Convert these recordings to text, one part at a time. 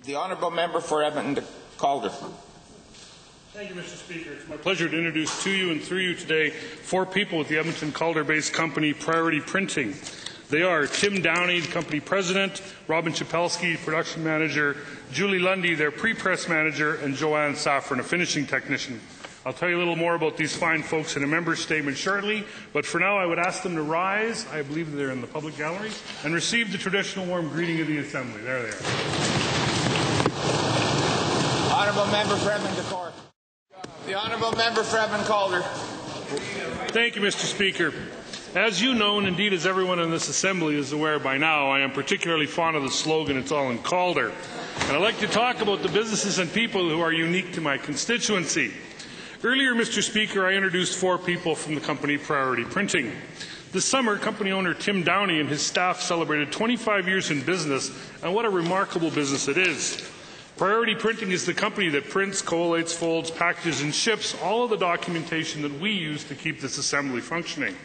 The honourable member for Edmonton-Calder. Thank you, Mr. Speaker. It's my pleasure to introduce to you and through you today 4 people with the Edmonton-Calder-based company Priority Printing. They are Tim Downey, the company president, Robin Chapelski, production manager, Julie Lundy, their pre-press manager, and Joanne Safran, a finishing technician. I'll tell you a little more about these fine folks in a member's statement shortly, but for now I would ask them to rise, I believe they're in the public gallery, and receive the traditional warm greeting of the Assembly. There they are. Honourable member for Edmonton-Calder. The honourable member for Edmonton-Calder. Thank you, Mr. Speaker. As you know, and indeed as everyone in this Assembly is aware by now, I am particularly fond of the slogan, "It's all in Calder." And I'd like to talk about the businesses and people who are unique to my constituency. Earlier, Mr. Speaker, I introduced 4 people from the company Priority Printing. This summer, company owner Tim Downey and his staff celebrated 25 years in business, and what a remarkable business it is. Priority Printing is the company that prints, collates, folds, packages, and ships all of the documentation that we use to keep this Assembly functioning.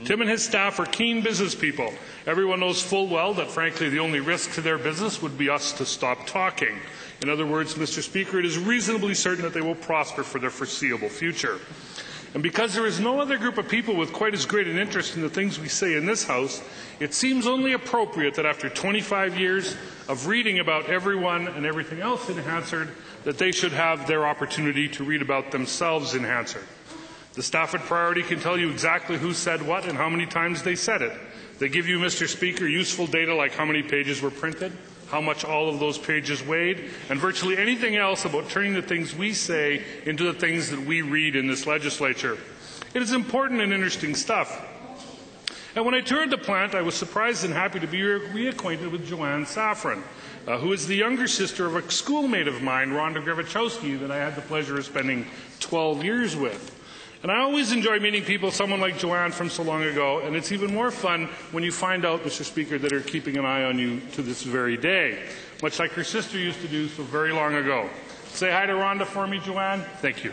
Tim and his staff are keen business people. Everyone knows full well that, frankly, the only risk to their business would be us to stop talking. In other words, Mr. Speaker, it is reasonably certain that they will prosper for their foreseeable future. And because there is no other group of people with quite as great an interest in the things we say in this House, it seems only appropriate that after 25 years of reading about everyone and everything else in Hansard, that they should have their opportunity to read about themselves in Hansard. The staff at Priority can tell you exactly who said what and how many times they said it. They give you, Mr. Speaker, useful data like how many pages were printed, how much all of those pages weighed, and virtually anything else about turning the things we say into the things that we read in this legislature. It is important and interesting stuff. And when I toured the plant, I was surprised and happy to be reacquainted with Joanne Safran, who is the younger sister of a schoolmate of mine, Rhonda Grevachowski, that I had the pleasure of spending 12 years with. And I always enjoy meeting people, someone like Joanne from so long ago, and it's even more fun when you find out, Mr. Speaker, that are keeping an eye on you to this very day, much like her sister used to do so very long ago. Say hi to Rhonda for me, Joanne. Thank you.